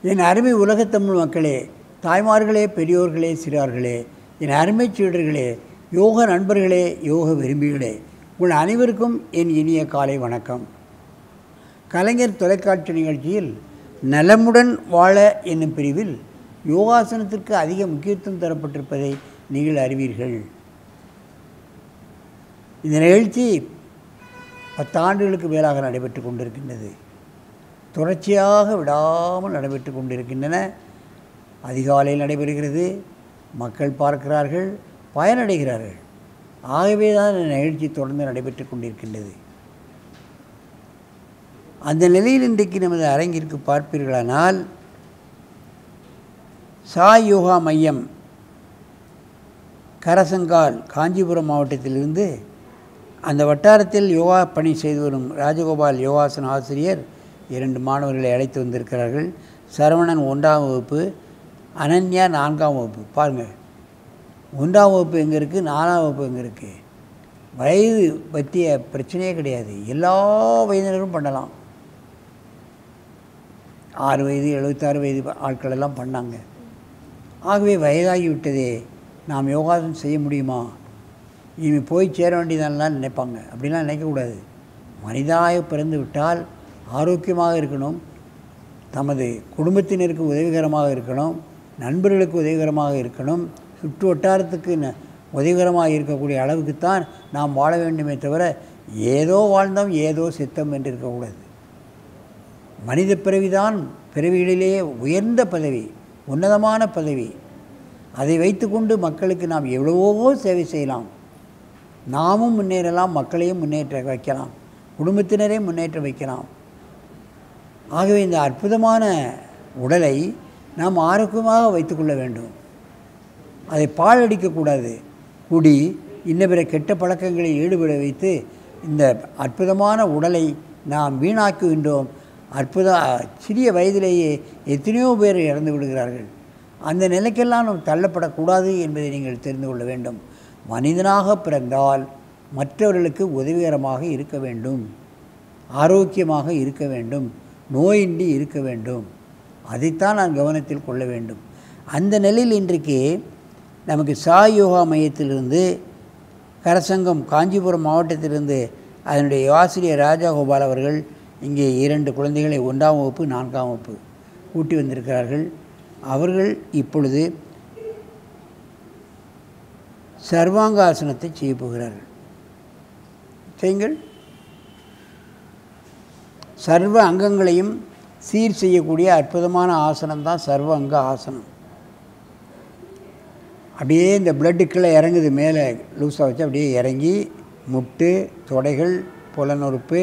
என் அருமை உலகத்தமிழ் மக்களே, தாய்மார்களே, பெரியோர்களே, சிறார்களே, என் அருமை சீடர்களே, யோக நண்பர்களே, யோக விரும்பிகளே, உங்கள் அனைவருக்கும் என் இனிய காலை வணக்கம். கலைஞர் தொலைக்காட்சி நிகழ்ச்சியில் நலமுடன் வாழ என்னும் பிரிவில் யோகாசனத்திற்கு அதிக முக்கியத்துவம் தரப்பட்டிருப்பதை நீங்கள் அறிவீர்கள். இந்த நிகழ்ச்சி 10 ஆண்டுகளுக்கு மேலாக நடைபெற்று கொண்டிருக்கின்றது. தொடர்ச்சியாக விடாமல் நடைபெற்று கொண்டிருக்கின்றன. அதிகாலையில் நடைபெறுகிறது, மக்கள் பார்க்கிறார்கள், பயனடைகிறார்கள். ஆகவே தான் இந்த நிகழ்ச்சி தொடர்ந்து நடைபெற்று கொண்டிருக்கின்றது. அந்த நிலையில் இன்றைக்கு நமது அரங்கிற்கு பார்ப்பீர்களானால், சாய் யோகா மையம் கரசங்கால் காஞ்சிபுரம் மாவட்டத்திலிருந்து அந்த வட்டாரத்தில் யோகா பணி செய்து வரும் ராஜகோபால் யோகாசன ஆசிரியர் 2 மாணவர்களை அழைத்து வந்திருக்கிறார்கள். சரவணன் 1ஆம் வகுப்பு, அனன்யா 4ஆம் வகுப்பு. பாருங்கள், 1ஆம் வகுப்பு எங்கே இருக்குது, 4ஆம் வகுப்பு எங்கே இருக்குது. வயது பற்றிய பிரச்சனையே கிடையாது. எல்லா வயதினரும் பண்ணலாம். 6 வயது 76 வயது ஆட்கள் எல்லாம் பண்ணாங்க. ஆகவே வயதாகிவிட்டதே, நாம் யோகாசனம் செய்ய முடியுமா, இனி போய் சேர வேண்டியதானலாம் நினைப்பாங்க. அப்படிலாம் நினைக்கக்கூடாது. மனிதனாக பிறந்து விட்டால் ஆரோக்கியமாக இருக்கணும், தமது குடும்பத்தினருக்கு உதவிகரமாக இருக்கணும், நண்பர்களுக்கு உதவிகரமாக இருக்கணும், சுற்று வட்டாரத்துக்கு உதவிகரமாக இருக்கக்கூடிய அளவுக்குத்தான் நாம் வாழ வேண்டுமே தவிர ஏதோ வாழ்ந்தோம் ஏதோ செத்தம் என்று இருக்கக்கூடாது. மனித பிறவிதான் பிறவிகளிலேயே உயர்ந்த பதவி, உன்னதமான பதவி. அதை வைத்துக்கொண்டு மக்களுக்கு நாம் எவ்வளவோ சேவை செய்யலாம். நாமும் முன்னேறலாம், மக்களையும் முன்னேற்ற வைக்கலாம், குடும்பத்தினரையும் முன்னேற்ற வைக்கலாம். ஆகவே இந்த அற்புதமான உடலை நாம் ஆரோக்கியமாக வைத்துக்கொள்ள வேண்டும். அதை பாழடிக்கக்கூடாது. குடி இன்ன பிற கெட்ட பழக்கங்களை ஈடுபட வைத்து இந்த அற்புதமான உடலை நாம் வீணாக்குகின்றோம். சிறிய வயதிலேயே எத்தனையோ பேர் இறந்து விடுகிறார்கள். அந்த நிலைக்கெல்லாம் நாம் தள்ளப்படக்கூடாது என்பதை நீங்கள் தெரிந்து கொள்ள வேண்டும். மனிதனாக பிறந்தால் மற்றவர்களுக்கு உதவிகரமாக இருக்க வேண்டும், ஆரோக்கியமாக இருக்க வேண்டும், நோயின்றி இருக்க வேண்டும். அதைத்தான் நான் கவனத்தில் கொள்ள வேண்டும். அந்த நிலையில் இன்றைக்கு நமக்கு சாய் யோகா மையத்திலிருந்து கரசங்கம் காஞ்சிபுரம் மாவட்டத்திலிருந்து அதனுடைய ஆசிரியர் ராஜகோபால் அவர்கள் இங்கே 2 குழந்தைகளை 1ஆம் வகுப்பு 4ஆம் வகுப்பு கூட்டி வந்திருக்கிறார்கள். அவர்கள் இப்பொழுது சர்வாங்காசனத்தை செய்ய போகிறார்கள். செய்யுங்கள். சர்வ அங்கங்களையும் சீர் செய்யக்கூடிய அற்புதமான ஆசனம் தான் சர்வ அங்க ஆசனம். அப்படியே இந்த பிளட்டுக்குள்ளே இறங்குது, மேலே லூஸாக வச்சு அப்படியே இறங்கி முட்டு, தொடைகள், புலனுறுப்பு,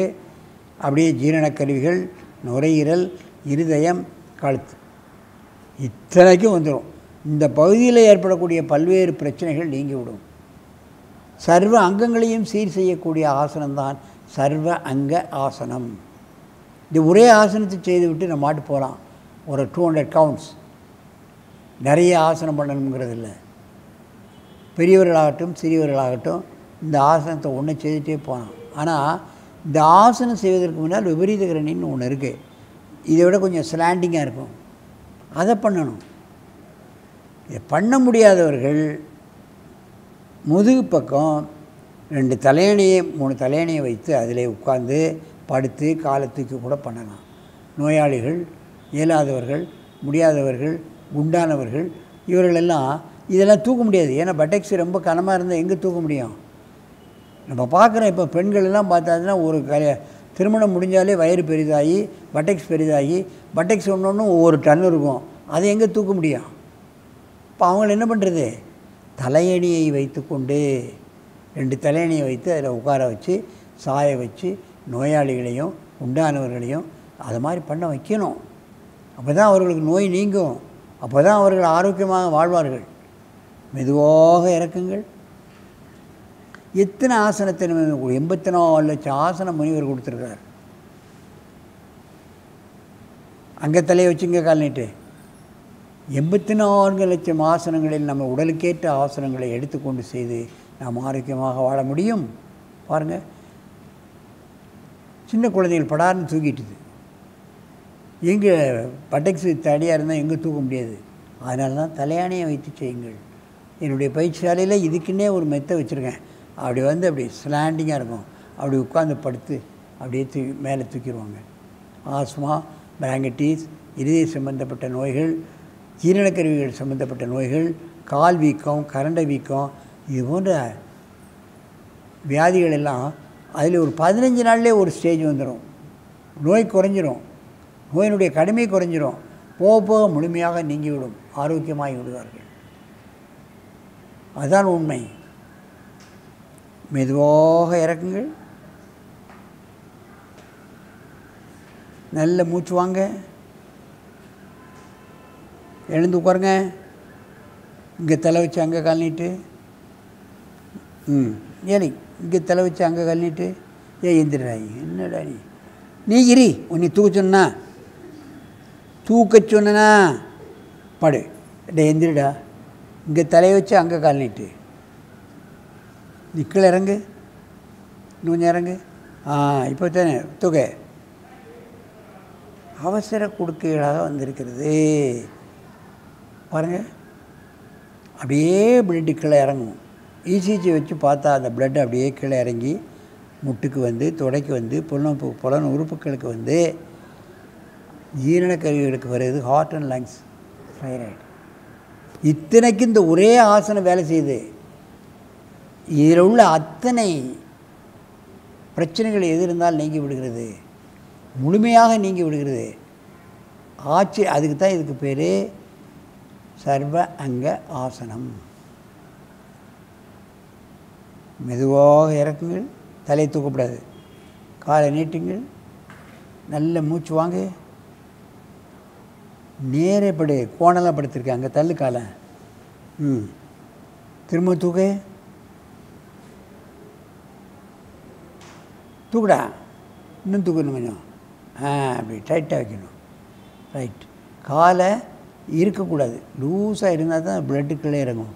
அப்படியே ஜீரணக்கருவிகள், நுரையீரல், இருதயம், கழுத்து இத்தனைக்கும் வந்துடும். இந்த பகுதியில் ஏற்படக்கூடிய பல்வேறு பிரச்சனைகள் நீங்கிவிடும். சர்வ அங்கங்களையும் சீர் செய்யக்கூடிய ஆசனம்தான் சர்வ அங்க ஆசனம். இந்த ஒரே ஆசனத்தை செய்துவிட்டு நம்ம மாட்டு போகலாம். ஒரு 200 கவுண்ட்ஸ். நிறைய ஆசனம் பண்ணணுங்கிறது இல்லை. பெரியவர்களாகட்டும் சிறியவர்களாகட்டும் இந்த ஆசனத்தை ஒன்று செய்துகிட்டே போகலாம். ஆனால் இந்த ஆசனம் செய்வதற்கு முன்னால் விபரீத கரணின்னு ஒன்று இருக்குது. இதை விட கொஞ்சம் ஸ்லாண்டிங்காக இருக்கும். அதை பண்ணணும். இதை பண்ண முடியாதவர்கள் முதுகு பக்கம் 2 தலையணையை 3 தலையணையை வைத்து அதிலே உட்கார்ந்து படுத்து காலத்துக்கு கூட பண்ணலாம். நோயாளிகள், இயலாதவர்கள், முடியாதவர்கள், குண்டானவர்கள் இவர்களெல்லாம் இதெல்லாம் தூக்க முடியாது. ஏன்னா பட்டெக்ஸ் ரொம்ப கனமாக இருந்தால் எங்கே தூக்க முடியும்? நம்ம பார்க்குறோம். இப்போ பெண்கள் எல்லாம் பார்த்தாச்சுன்னா ஒரு திருமணம் முடிஞ்சாலே வயிறு பெரிதாகி பட்டெக்ஸ் பெரிதாகி பட்டெக்ஸ் ஒன்று ஒவ்வொரு டன் இருக்கும். அதை எங்கே தூக்க முடியும்? இப்போ அவங்கள என்ன பண்ணுறது? தலையணியை வைத்து கொண்டு 2 தலையணியை வைத்து அதில் உட்கார வச்சு சாய வச்சு நோயாளிகளையும் உண்டானவர்களையும் அது மாதிரி பண்ண வைக்கணும். அப்போ தான் அவர்களுக்கு நோய் நீங்கும். அப்போ தான் அவர்கள் ஆரோக்கியமாக வாழ்வார்கள். மெதுவாக இறக்குங்கள். எத்தனை ஆசனத்தை 84 லட்சம் ஆசனம் முனிவர் கொடுத்துருக்கார். அங்கே தலையை வச்சு இங்கே கால் நீட்டு. 84 லட்சம் ஆசனங்களில் நம்ம உடலுக்கேற்ற ஆசனங்களை எடுத்துக்கொண்டு செய்து நாம் ஆரோக்கியமாக வாழ முடியும். பாருங்கள், சின்ன குழந்தைகள் படார்னு தூக்கிட்டுது. எங்கே பட்டெக்ஸு தடியாக இருந்தால் எங்கே தூக்க முடியாது. அதனால தான் தலையாணையை வைத்து செய்யுங்கள். என்னுடைய பயிற்சியாலையில் இதுக்குன்னே ஒரு மெத்தை வச்சுருக்கேன். அப்படி வந்து அப்படி ஸ்லாண்டிங்காக இருக்கும். அப்படி உட்காந்து படுத்து அப்படியே மேலே தூக்கிடுவாங்க. ஆஸ்மா, பிராங்கட்டிஸ், இருதய சம்பந்தப்பட்ட நோய்கள், ஜீரணக்கருவிகள் சம்பந்தப்பட்ட நோய்கள், கால் வீக்கம், கரண்டை வீக்கம், இது போன்ற வியாதிகள் எல்லாம் அதில் ஒரு 15 நாள்லேயே ஒரு ஸ்டேஜ் வந்துடும். நோய் குறைஞ்சிரும், நோயினுடைய கடுமை குறைஞ்சிரும். போக போக முழுமையாக நீங்கிவிடும், ஆரோக்கியமாகி விடுவார்கள். அதுதான் உண்மை. மெதுவாக இறக்குங்கள். நல்ல மூச்சு வாங்க. எழுந்து உட்காருங்க. இங்கே தலை வச்சு அங்கே கால் நீட்டு. ஏனி இங்கே தலை வச்சு அங்கே கால் நீட்டு. எந்திரடா, என்னடா நீ இரி. உன்னை தூக்க சொன்னா படு. எந்திரிடா. இங்கே தலையை வச்சு அங்கே கால் நீட்டு. நிற்கல இறங்கு. இன்னும் கொஞ்சம் இறங்கு. இப்போ தானே தூக்க. அவசர கொடுக்கைகளாக வந்திருக்கிறது பாருங்கள். அப்படியே பிளட்டு கீழே இறங்கும். இசிஜி வச்சு பார்த்தா அந்த பிளட் அப்படியே கீழே இறங்கி முட்டுக்கு வந்து, தொடைக்கு வந்து, புலன் உறுப்புகளுக்கு வந்து, ஜீரண கருவிகளுக்கு வருது, ஹார்ட் அண்ட் லங்ஸ், தைராய்டு. இத்தனைக்கு இந்த ஒரே ஆசனம் வேலை செய்யுது. இதில் உள்ள அத்தனை பிரச்சனைகள் எது இருந்தால் நீங்கி விடுகிறது, முழுமையாக நீங்கி விடுகிறது. அதுக்கு தான் இதுக்கு பேர் சர்வ அங்க ஆசனம். மெதுவாக இறக்குங்கள். தலை தூக்கப்படாது. காலை நீட்டுங்கள். நல்ல மூச்சு வாங்க. நேரே படு. கோணலாம் படுத்திருக்கேன். அங்கே தள்ளு காலை. திரும்ப தூக்குடா. இன்னும் தூக்கணும் கொஞ்சம். அப்படி டைட்டாக வைக்கணும். ரைட். காலை இருக்கக்கூடாது. லூஸாக இருந்தால் தான் பிளட்டுக்குள்ளே இறங்கும்.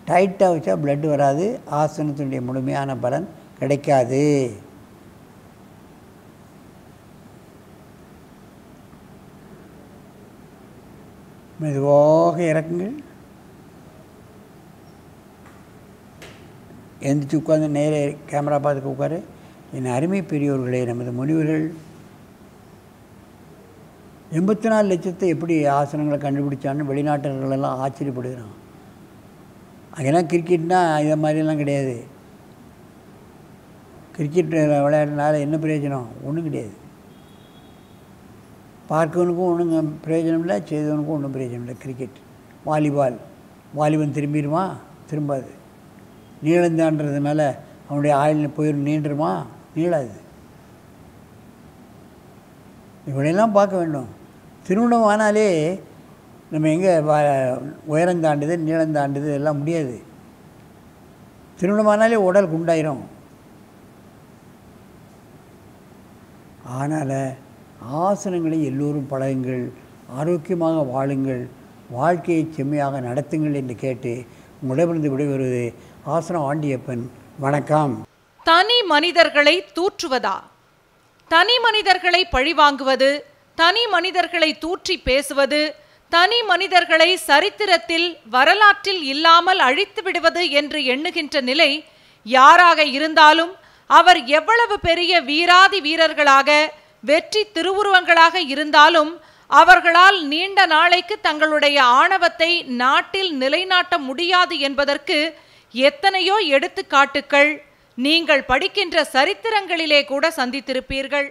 டைட்டாக வச்சா பிளட்டு வராது. ஆசனத்தினுடைய முழுமையான பலன் கிடைக்காது. மெதுவாக இறக்குங்கள். எந்திரிச்சு உட்காந்து நேரே கேமரா பார்த்துக்க உட்காரு. என் அருமை பெரியோர்களே, நமது முனிவர்கள் 84 லட்சத்தை எப்படி ஆசனங்களை கண்டுபிடிச்சான்னு வெளிநாட்டர்களெல்லாம் ஆச்சரியப்படுகிறான். அங்கெல்லாம் கிரிக்கெட்னா இதை மாதிரிலாம் கிடையாது. கிரிக்கெட் விளையாடுறதுனால என்ன பிரயோஜனம்? ஒன்றும் கிடையாது. பார்க்கவனுக்கும் ஒன்றும் பிரயோஜனம் இல்லை, செய்தவனுக்கும் ஒன்றும் பிரயோஜனம் இல்லை. கிரிக்கெட், வாலிபன் திரும்பிடுமா? திரும்பாது. நீளந்தான்றதுனால அவனுடைய ஆயுள் போயிடும். நீண்டுருமா? நீளாது. இவளையெல்லாம் பார்க்க வேண்டும். திருமணம் ஆனாலே நம்ம எங்கே உயரம் தாண்டுது, நீளம் தாண்டுது எல்லாம் முடியாது. திருமணமானாலே உடல் குண்டாயிரும். அதனால் ஆசனங்களை எல்லோரும் பழகுங்கள், ஆரோக்கியமாக வாழுங்கள், வாழ்க்கையை செம்மையாக நடத்துங்கள் என்று கேட்டு உங்களிடமிருந்து விடைபெறுவது ஆசனம் ஆண்டியப்பன். வணக்கம். தனி மனிதர்களை தூற்றுவதா? தனி மனிதர்களை பழிவாங்குவது, தனி மனிதர்களை தூற்றி பேசுவது, தனி மனிதர்களை சரித்திரத்தில் வரலாற்றில் இல்லாமல் அழித்து விடுவது என்று எண்ணுகின்ற நிலை யாராக இருந்தாலும், அவர் எவ்வளவு பெரிய வீராதி வீரர்களாக, வெற்றி திருவுருவங்களாக இருந்தாலும், அவர்களால் நீண்ட நாளைக்கு தங்களுடைய ஆணவத்தை நாட்டில் நிலைநாட்ட முடியாது என்பதற்கு எத்தனையோ எடுத்துக்காட்டுக்கள் நீங்கள் படிக்கின்ற சரித்திரங்களிலே கூட சந்தித்திருப்பீர்கள்.